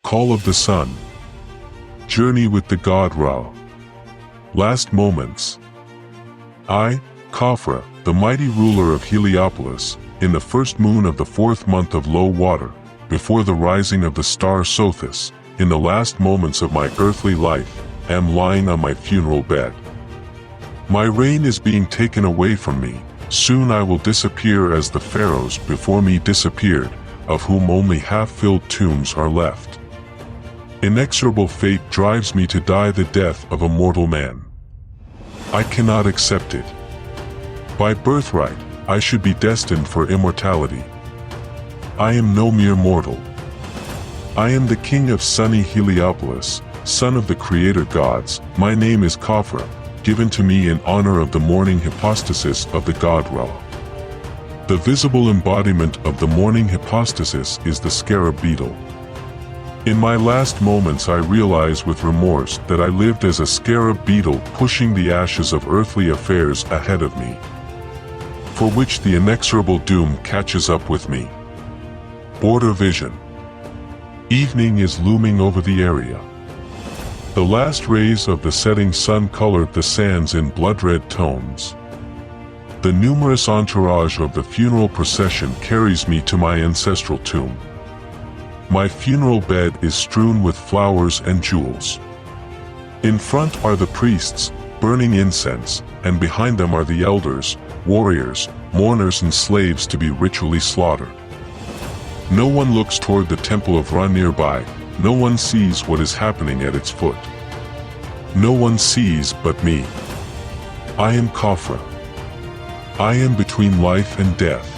Call of the Sun. Journey with the god Ra. Last moments. I, Khafra, the mighty ruler of Heliopolis, in the first moon of the 4th month of low water, before the rising of the star Sothis, in the last moments of my earthly life, am lying on my funeral bed. My reign is being taken away from me. Soon I will disappear as the pharaohs before me disappeared, of whom only half-filled tombs are left. Inexorable fate drives me to die the death of a mortal man. I cannot accept it. By birthright, I should be destined for immortality. I am no mere mortal. I am the king of sunny Heliopolis, son of the creator gods. My name is Khafra, given to me in honor of the morning hypostasis of the god Ra. The visible embodiment of the morning hypostasis is the scarab beetle. In my last moments I realize with remorse that I lived as a scarab beetle pushing the ashes of earthly affairs ahead of me, for which the inexorable doom catches up with me. Border vision. Evening is looming over the area. The last rays of the setting sun colored the sands in blood-red tones. The numerous entourage of the funeral procession carries me to my ancestral tomb. My funeral bed is strewn with flowers and jewels. In front are the priests, burning incense, and behind them are the elders, warriors, mourners and slaves to be ritually slaughtered. No one looks toward the temple of Ra nearby. No one sees what is happening at its foot. No one sees but me. I am Khafra. I am between life and death.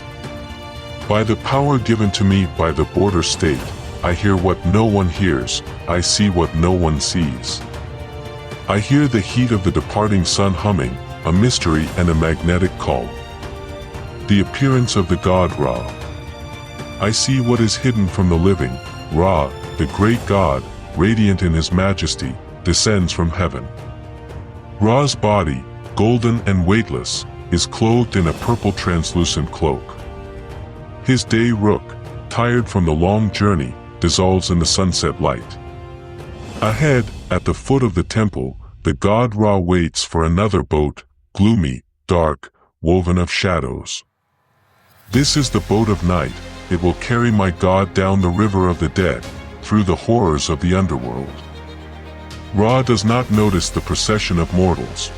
By the power given to me by the border state, I hear what no one hears, I see what no one sees. I hear the heat of the departing sun humming, a mystery and a magnetic call. The appearance of the god Ra. I see what is hidden from the living. Ra, the great god, radiant in his majesty, descends from heaven. Ra's body, golden and weightless, is clothed in a purple translucent cloak. His day rook, tired from the long journey, dissolves in the sunset light. Ahead, at the foot of the temple, the god Ra waits for another boat, gloomy, dark, woven of shadows. This is the boat of night. It will carry my god down the river of the dead, through the horrors of the underworld. Ra does not notice the procession of mortals.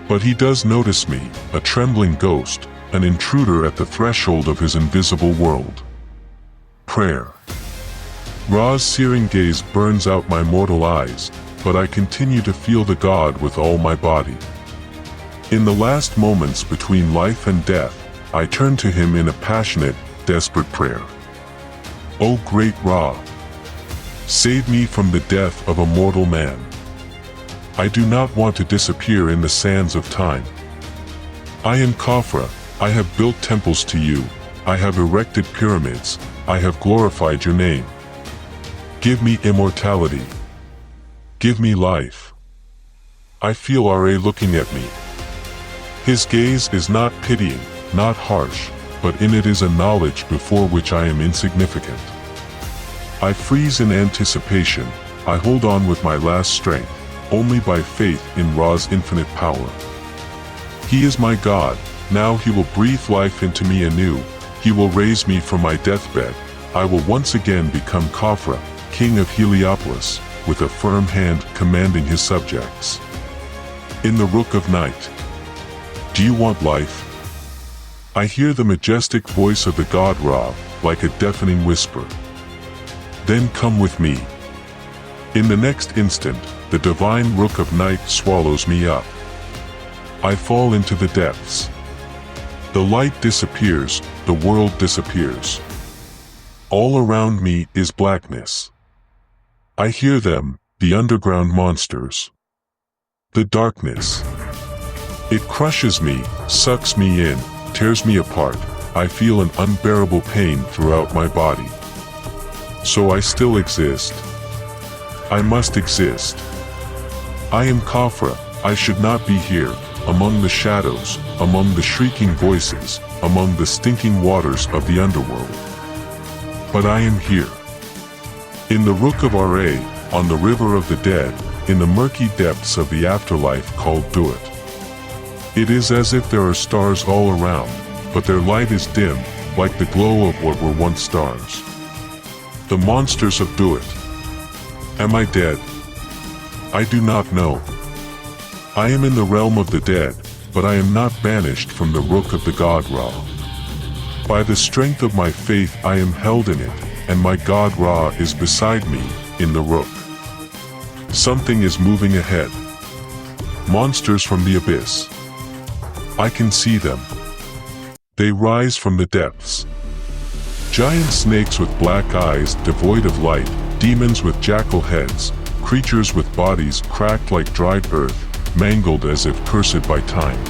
But he does notice me, a trembling ghost, an intruder at the threshold of his invisible world. Prayer. Ra's searing gaze burns out my mortal eyes, but I continue to feel the god with all my body. In the last moments between life and death, I turn to him in a passionate, desperate prayer. O great Ra! Save me from the death of a mortal man. I do not want to disappear in the sands of time. I am Khafra. I have built temples to you. I have erected pyramids. I have glorified your name. Give me immortality. Give me life. I feel Ra looking at me. His gaze is not pitying, not harsh, but in it is a knowledge before which I am insignificant. I freeze in anticipation. I hold on with my last strength, only by faith in Ra's infinite power. He is my God. Now he will breathe life into me anew. He will raise me from my deathbed. I will once again become Khafra, king of Heliopolis, with a firm hand commanding his subjects. In the rook of night. Do you want life? I hear the majestic voice of the god Ra, like a deafening whisper. Then come with me. In the next instant, the divine rook of night swallows me up. I fall into the depths. The light disappears, the world disappears. All around me is blackness. I hear them, the underground monsters. The darkness. It crushes me, sucks me in, tears me apart. I feel an unbearable pain throughout my body. So I still exist. I must exist. I am Khafra. I should not be here, among the shadows, among the shrieking voices, among the stinking waters of the underworld. But I am here. In the Rook of Ra, on the river of the dead, in the murky depths of the afterlife called Duat. It is as if there are stars all around, but their light is dim, like the glow of what were once stars. The monsters of Duat. Am I dead? I do not know. I am in the realm of the dead, but I am not banished from the Rook of the god Ra. By the strength of my faith I am held in it, and my god Ra is beside me, in the Rook. Something is moving ahead. Monsters from the abyss. I can see them. They rise from the depths. Giant snakes with black eyes devoid of light, demons with jackal heads, creatures with bodies cracked like dried earth, mangled as if cursed by time.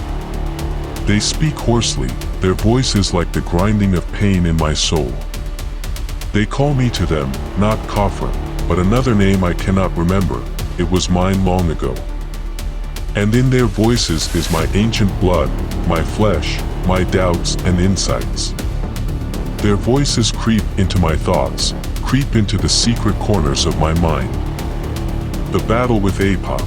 They speak hoarsely, their voices like the grinding of pain in my soul. They call me to them, not Khafra, but another name I cannot remember, it was mine long ago. And in their voices is my ancient blood, my flesh, my doubts and insights. Their voices creep into my thoughts, creep into the secret corners of my mind. The battle with Apop.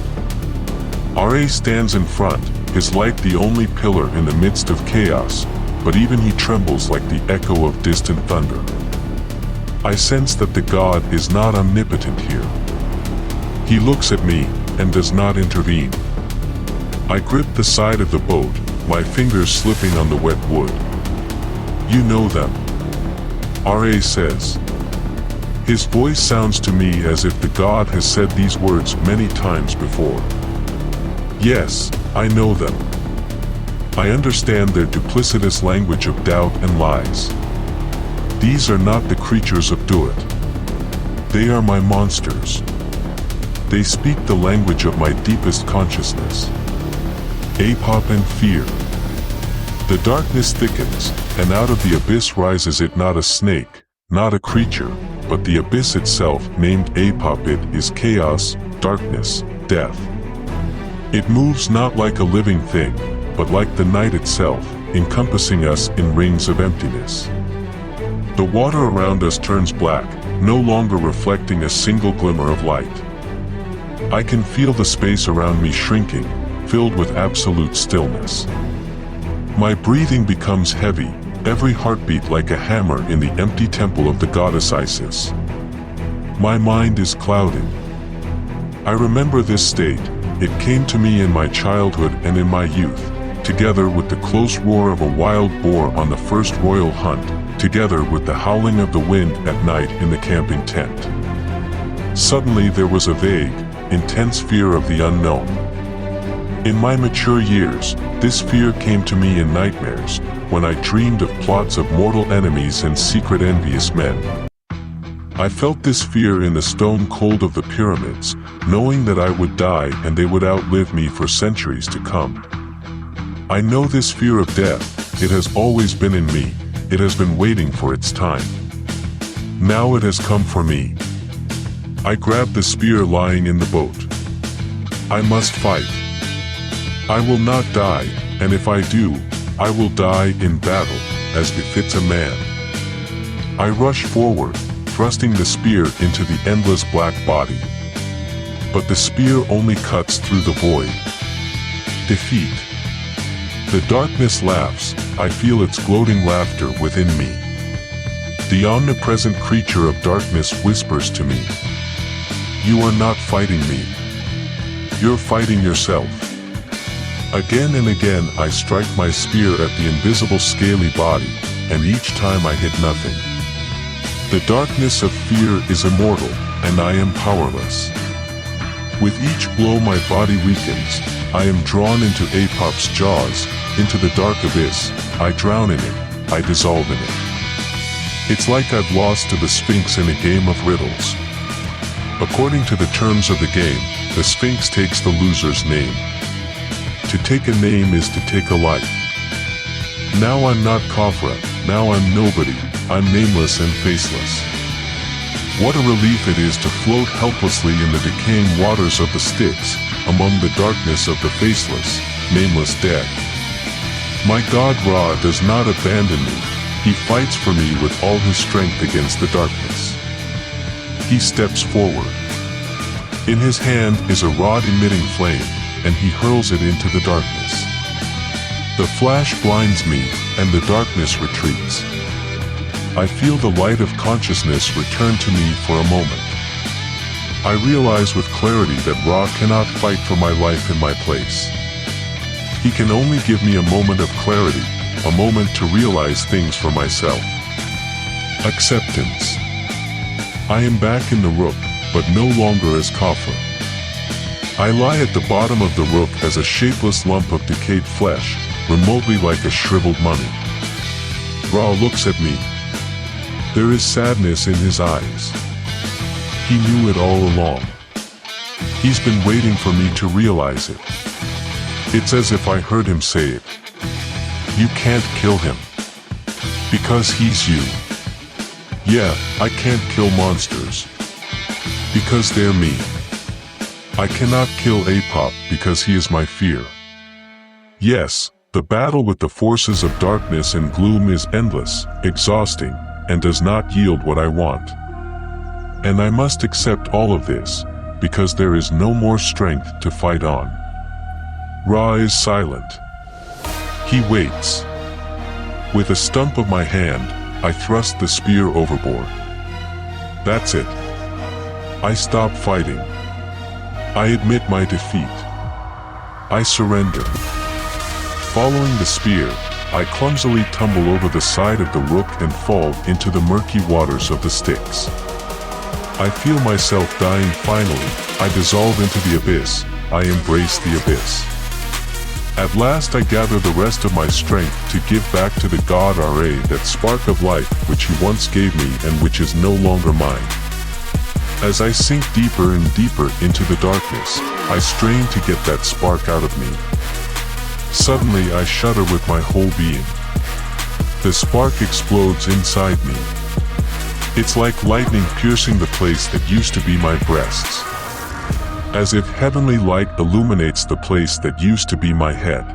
Ra stands in front, his light the only pillar in the midst of chaos, but even he trembles like the echo of distant thunder. I sense that the god is not omnipotent here. He looks at me, and does not intervene. I grip the side of the boat, my fingers slipping on the wet wood. You know them. Ra says. His voice sounds to me as if the god has said these words many times before. Yes, I know them. I understand their duplicitous language of doubt and lies. These are not the creatures of Duat. They are my monsters. They speak the language of my deepest consciousness. Apop and fear. The darkness thickens, and out of the abyss rises it not a snake, not a creature, but the abyss itself named Apop. It is chaos, darkness, death. It moves not like a living thing, but like the night itself, encompassing us in rings of emptiness. The water around us turns black, no longer reflecting a single glimmer of light. I can feel the space around me shrinking, filled with absolute stillness. My breathing becomes heavy, every heartbeat like a hammer in the empty temple of the goddess Isis. My mind is clouded. I remember this state, it came to me in my childhood and in my youth, together with the close roar of a wild boar on the first royal hunt, together with the howling of the wind at night in the camping tent. Suddenly there was a vague, intense fear of the unknown. In my mature years, this fear came to me in nightmares, when I dreamed of plots of mortal enemies and secret envious men. I felt this fear in the stone cold of the pyramids, knowing that I would die and they would outlive me for centuries to come. I know this fear of death, it has always been in me, it has been waiting for its time. Now it has come for me. I grabbed the spear lying in the boat. I must fight. I will not die, and if I do, I will die in battle, as befits a man. I rush forward, thrusting the spear into the endless black body. But the spear only cuts through the void. Defeat. The darkness laughs, I feel its gloating laughter within me. The omnipresent creature of darkness whispers to me, "You are not fighting me. You're fighting yourself." Again and again I strike my spear at the invisible scaly body, and each time I hit nothing. The darkness of fear is immortal, and I am powerless. With each blow my body weakens, I am drawn into Apop's jaws, into the dark abyss, I drown in it, I dissolve in it. It's like I've lost to the Sphinx in a game of riddles. According to the terms of the game, the Sphinx takes the loser's name. To take a name is to take a life. Now I'm not Khafra, now I'm nobody, I'm nameless and faceless. What a relief it is to float helplessly in the decaying waters of the Styx, among the darkness of the faceless, nameless dead. My god Ra does not abandon me, he fights for me with all his strength against the darkness. He steps forward. In his hand is a rod emitting flame, and he hurls it into the darkness. The flash blinds me, and the darkness retreats. I feel the light of consciousness return to me for a moment. I realize with clarity that Ra cannot fight for my life in my place. He can only give me a moment of clarity, a moment to realize things for myself. Acceptance. I am back in the Rook, but no longer as Khafra. I lie at the bottom of the Rook as a shapeless lump of decayed flesh, remotely like a shriveled mummy. Ra looks at me. There is sadness in his eyes. He knew it all along. He's been waiting for me to realize it. It's as if I heard him say it. You can't kill him. Because he's you. Yeah, I can't kill monsters. Because they're me. I cannot kill Apop because he is my fear. Yes, the battle with the forces of darkness and gloom is endless, exhausting, and does not yield what I want. And I must accept all of this, because there is no more strength to fight on. Ra is silent. He waits. With a stump of my hand, I thrust the spear overboard. That's it. I stop fighting. I admit my defeat. I surrender. Following the spear, I clumsily tumble over the side of the Rook and fall into the murky waters of the Styx. I feel myself dying finally. I dissolve into the abyss. I embrace the abyss. At last I gather the rest of my strength to give back to the god Ra that spark of life which he once gave me and which is no longer mine. As I sink deeper and deeper into the darkness, I strain to get that spark out of me. Suddenly I shudder with my whole being. The spark explodes inside me. It's like lightning piercing the place that used to be my breasts. As if heavenly light illuminates the place that used to be my head.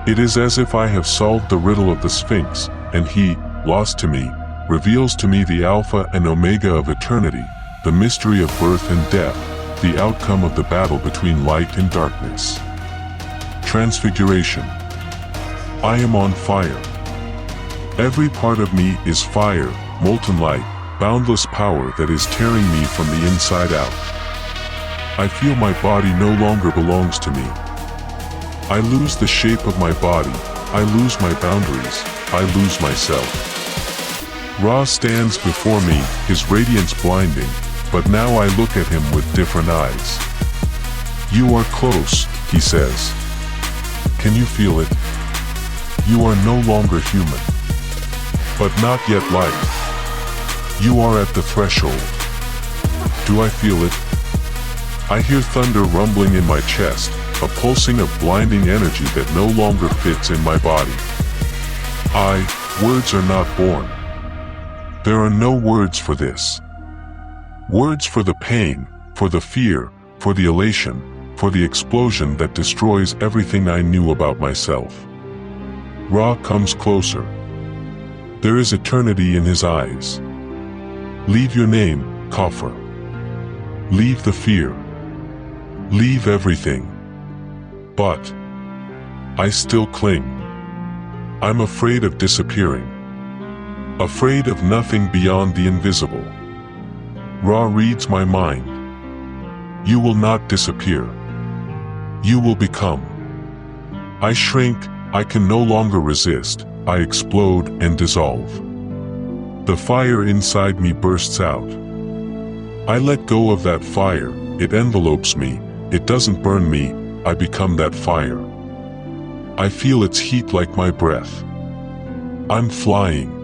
It is as if I have solved the riddle of the Sphinx, and he, lost to me, reveals to me the Alpha and Omega of eternity, the mystery of birth and death, the outcome of the battle between light and darkness. Transfiguration. I am on fire. Every part of me is fire, molten light, boundless power that is tearing me from the inside out. I feel my body no longer belongs to me. I lose the shape of my body, I lose my boundaries, I lose myself. Ra stands before me, his radiance blinding, but now I look at him with different eyes. You are close, he says. Can you feel it? You are no longer human. But not yet light. You are at the threshold. Do I feel it? I hear thunder rumbling in my chest, a pulsing of blinding energy that no longer fits in my body. Words are not born. There are no words for this. Words for the pain, for the fear, for the elation, for the explosion that destroys everything I knew about myself. Ra comes closer. There is eternity in his eyes. Leave your name, Khafra. Leave the fear. Leave everything. But I still cling. I'm afraid of disappearing. Afraid of nothing beyond the invisible. Ra reads my mind. You will not disappear. You will become. I shrink, I can no longer resist, I explode and dissolve. The fire inside me bursts out. I let go of that fire, it envelopes me, it doesn't burn me, I become that fire. I feel its heat like my breath. I'm flying.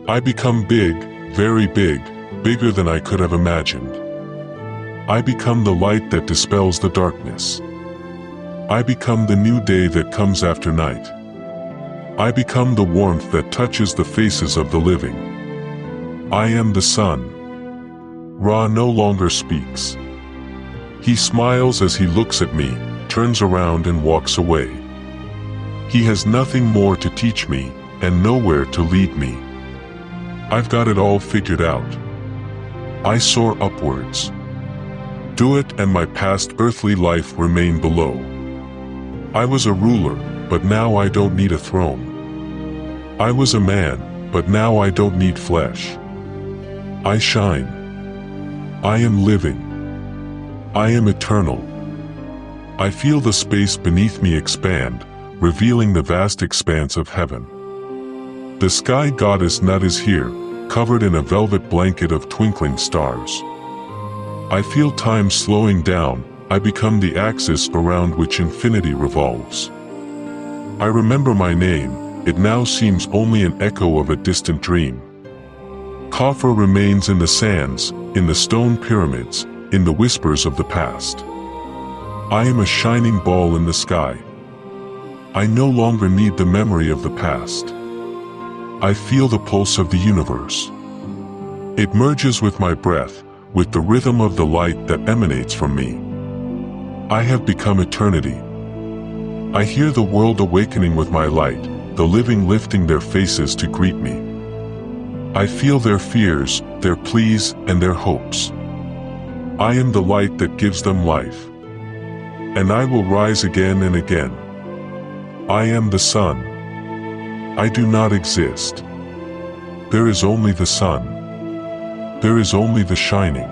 I become big, very big, bigger than I could have imagined. I become the light that dispels the darkness. I become the new day that comes after night. I become the warmth that touches the faces of the living. I am the sun. Ra no longer speaks. He smiles as he looks at me, turns around and walks away. He has nothing more to teach me, and nowhere to lead me. I've got it all figured out. I soar upwards. Do it and my past earthly life remain below. I was a ruler, but now I don't need a throne. I was a man, but now I don't need flesh. I shine. I am living. I am eternal. I feel the space beneath me expand, revealing the vast expanse of heaven. The sky goddess Nut is here, covered in a velvet blanket of twinkling stars. I feel time slowing down, I become the axis around which infinity revolves. I remember my name, it now seems only an echo of a distant dream. Khafra remains in the sands, in the stone pyramids, in the whispers of the past. I am a shining ball in the sky. I no longer need the memory of the past. I feel the pulse of the universe. It merges with my breath, with the rhythm of the light that emanates from me. I have become eternity. I hear the world awakening with my light, the living lifting their faces to greet me. I feel their fears, their pleas, and their hopes. I am the light that gives them life. And I will rise again and again. I am the sun. I do not exist. There is only the sun. There is only the shining.